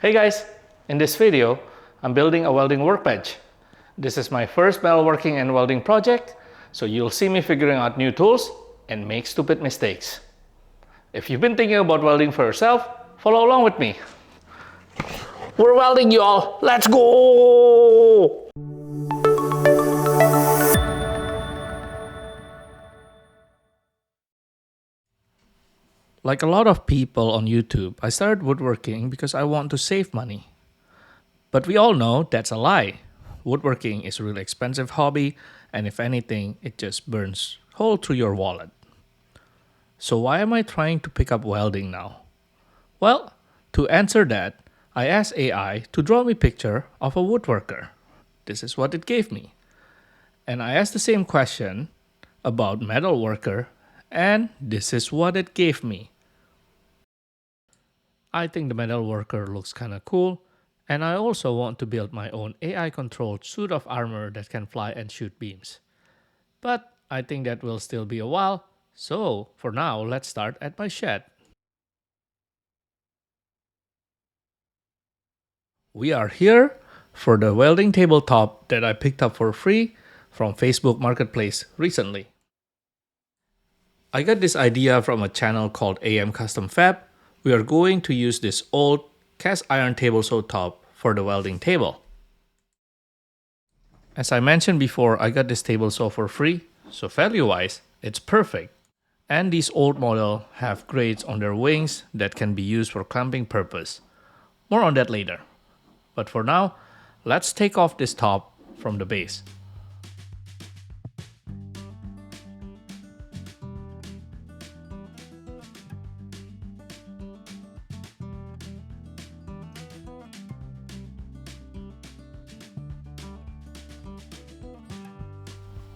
Hey guys, in this video, I'm building a welding workbench. This is my first metalworking and welding project, so you'll see me figuring out new tools and make stupid mistakes. If you've been thinking about welding for yourself, follow along with me. We're welding, y'all! Let's go! Like a lot of people on YouTube, I started woodworking because I want to save money. But we all know that's a lie. Woodworking is a really expensive hobby, and if anything, it just burns hole through your wallet. So why am I trying to pick up welding now? Well, to answer that, I asked AI to draw me a picture of a woodworker. This is what it gave me. And I asked the same question about metalworker, and this is what it gave me. I think the metalworker looks kinda cool, and I also want to build my own AI-controlled suit of armor that can fly and shoot beams. But I think that will still be a while, so for now, let's start at my shed. We are here for the welding tabletop that I picked up for free from Facebook Marketplace recently. I got this idea from a channel called AM Custom Fab. We are going to use this old cast iron table saw top for the welding table. As I mentioned before, I got this table saw for free, so value-wise, it's perfect. And these old models have grades on their wings that can be used for clamping purpose. More on that later. But for now, let's take off this top from the base.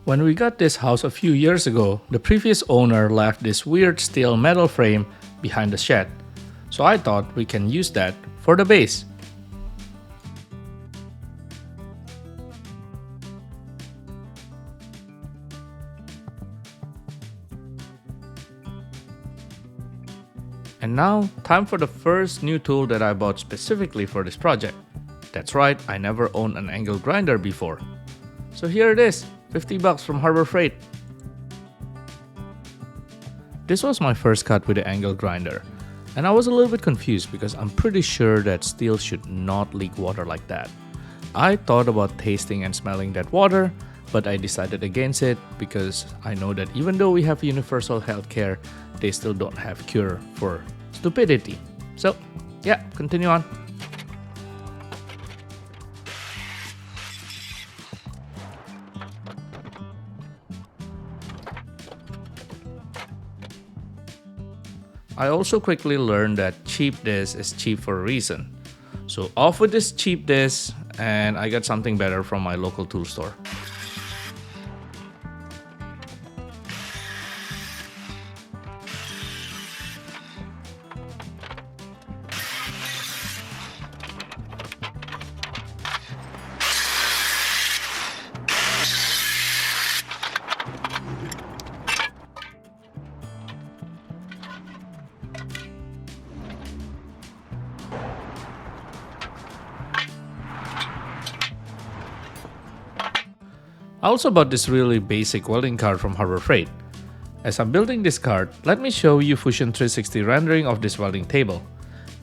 When we got this house a few years ago, the previous owner left this weird steel metal frame behind the shed. So I thought we can use that for the base. And now, time for the first new tool that I bought specifically for this project. That's right, I never owned an angle grinder before. So here it is, $50 from Harbor Freight. This was my first cut with the angle grinder, and I was a little bit confused because I'm pretty sure that steel should not leak water like that. I thought about tasting and smelling that water, but I decided against it because I know that even though we have universal healthcare, they still don't have cure for stupidity. So yeah, continue on. I also quickly learned that cheap disc is cheap for a reason. So off with this cheap disc, and I got something better from my local tool store. I also bought this really basic welding card from Harbor Freight. As I'm building this card, let me show you Fusion 360 rendering of this welding table.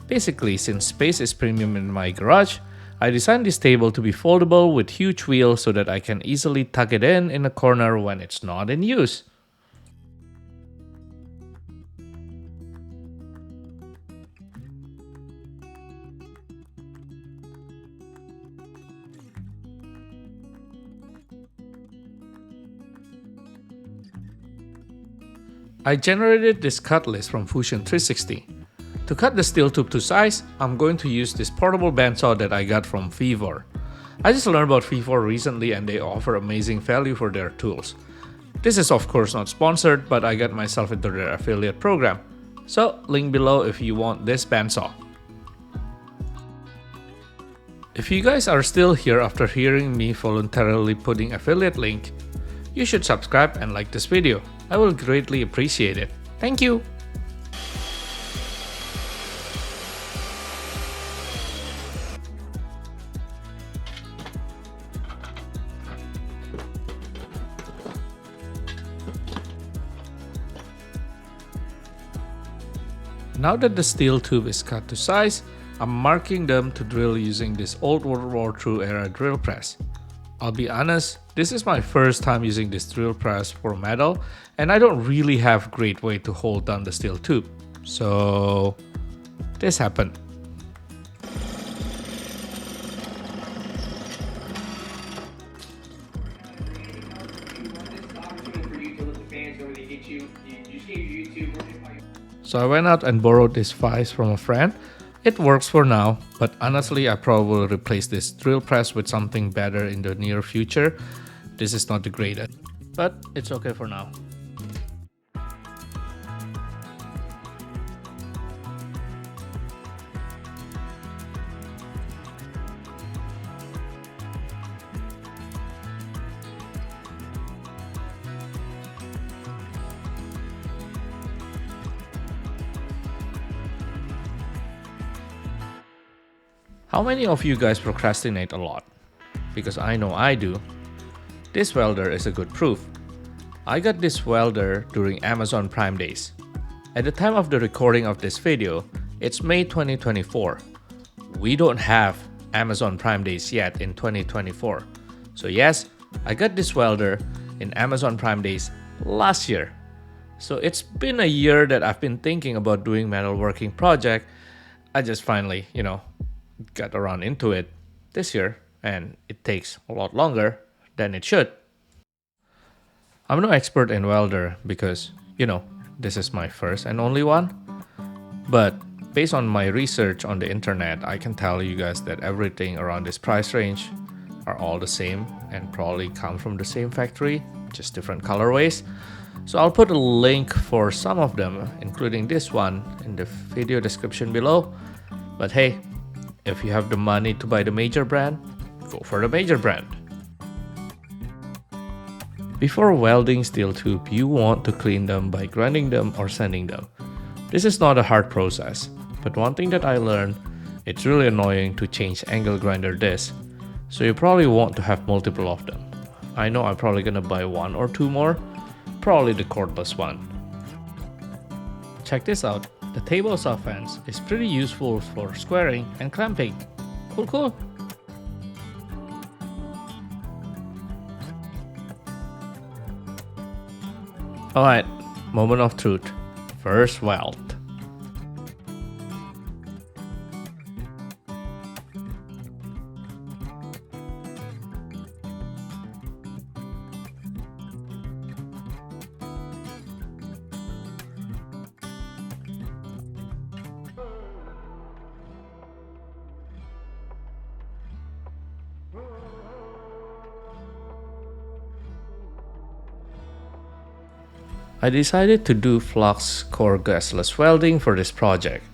Basically, since space is premium in my garage, I designed this table to be foldable with huge wheels so that I can easily tuck it in a corner when it's not in use. I generated this cut list from Fusion 360. To cut the steel tube to size, I'm going to use this portable bandsaw that I got from Vivor. I just learned about Vivor recently and they offer amazing value for their tools. This is of course not sponsored, but I got myself into their affiliate program. So link below if you want this bandsaw. If you guys are still here after hearing me voluntarily putting affiliate link, you should subscribe and like this video. I will greatly appreciate it. Thank you! Now that the steel tube is cut to size, I'm marking them to drill using this old World War II era drill press. I'll be honest, this is my first time using this drill press for metal, and I don't really have great way to hold down the steel tube. So this happened. So I went out and borrowed this vise from a friend. It works for now, but honestly I probably will replace this drill press with something better in the near future. This is not the greatest, but it's okay for now. How many of you guys procrastinate a lot? Because I know I do. This welder is a good proof. I got this welder during Amazon Prime Days. At the time of the recording of this video, it's May 2024. We don't have Amazon Prime Days yet in 2024. So yes, I got this welder in Amazon Prime Days last year. So it's been a year that I've been thinking about doing metalworking project. I just finally, got around into it this year, and it takes a lot longer than it should. I'm no expert in welder because, this is my first and only one. But based on my research on the internet, I can tell you guys that everything around this price range are all the same and probably come from the same factory, just different colorways. So I'll put a link for some of them, including this one, in the video description below. But hey, if you have the money to buy the major brand, go for the major brand. Before welding steel tube, you want to clean them by grinding them or sanding them. This is not a hard process, but one thing that I learned, it's really annoying to change angle grinder discs, so you probably want to have multiple of them. I know I'm probably gonna buy one or two more, probably the cordless one. Check this out. The table saw fence is pretty useful for squaring and clamping. Cool. Alright, moment of truth. First weld. I decided to do flux core gasless welding for this project.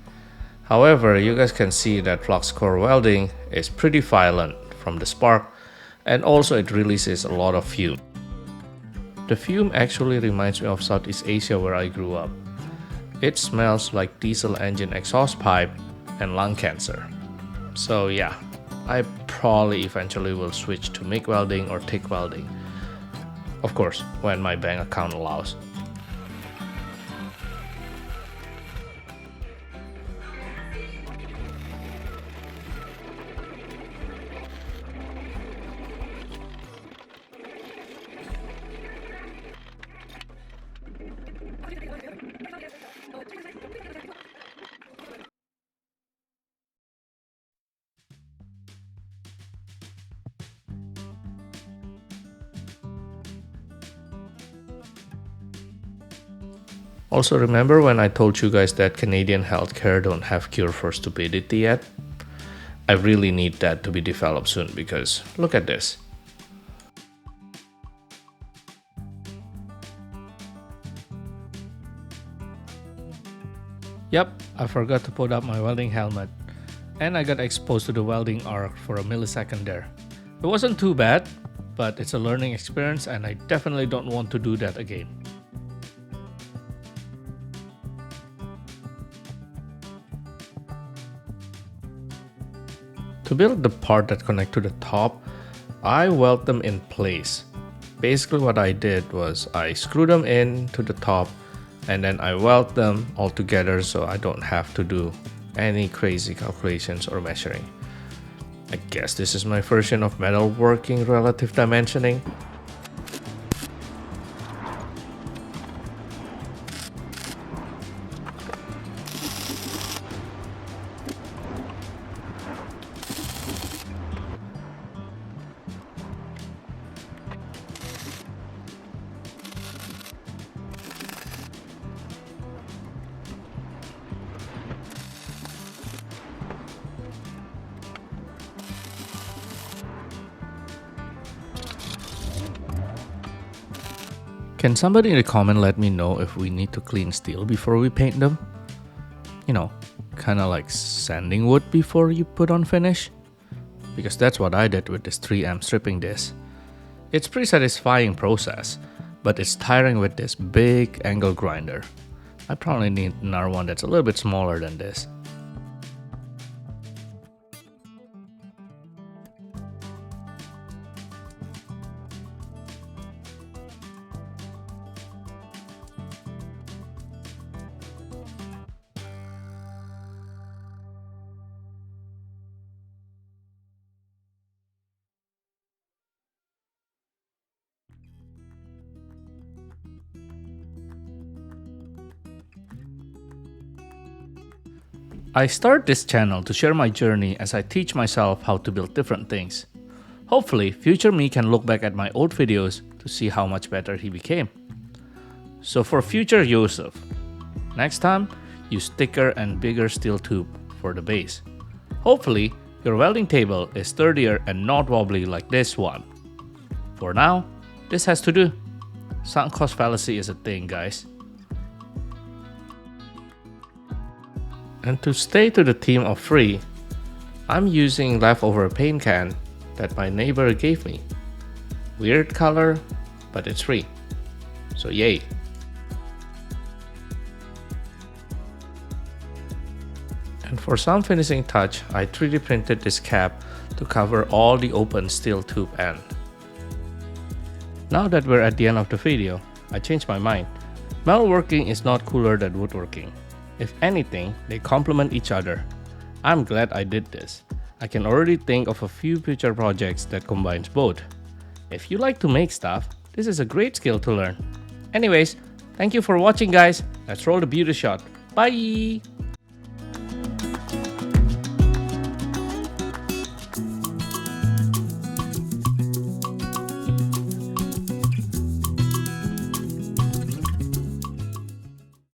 However, you guys can see that flux core welding is pretty violent from the spark, and also it releases a lot of fume. The fume actually reminds me of Southeast Asia where I grew up. It smells like diesel engine exhaust pipe and lung cancer. So yeah, I probably eventually will switch to MIG welding or TIG welding. Of course, when my bank account allows. Also, remember when I told you guys that Canadian healthcare don't have cure for stupidity yet? I really need that to be developed soon because look at this. Yep, I forgot to put up my welding helmet, and I got exposed to the welding arc for a millisecond there. It wasn't too bad, but it's a learning experience and I definitely don't want to do that again. To build the part that connect to the top, I weld them in place. Basically what I did was I screwed them in to the top and then I weld them all together so I don't have to do any crazy calculations or measuring. I guess this is my version of metalworking relative dimensioning. Can somebody in the comment let me know if we need to clean steel before we paint them? You know, kinda like sanding wood before you put on finish? Because that's what I did with this 3M stripping disc. It's pretty satisfying process, but it's tiring with this big angle grinder. I probably need another one that's a little bit smaller than this. I start this channel to share my journey as I teach myself how to build different things. Hopefully, future me can look back at my old videos to see how much better he became. So for future Joseph, next time, use thicker and bigger steel tube for the base. Hopefully, your welding table is sturdier and not wobbly like this one. For now, this has to do. Sunk cost fallacy is a thing, guys. And to stay to the theme of free, I'm using leftover paint can that my neighbor gave me. Weird color, but it's free. So yay. And for some finishing touch, I 3D printed this cap to cover all the open steel tube end. Now that we're at the end of the video, I changed my mind. Metalworking is not cooler than woodworking. If anything, they complement each other. I'm glad I did this. I can already think of a few future projects that combines both. If you like to make stuff, this is a great skill to learn. Anyways, thank you for watching, guys. Let's roll the beauty shot. Bye!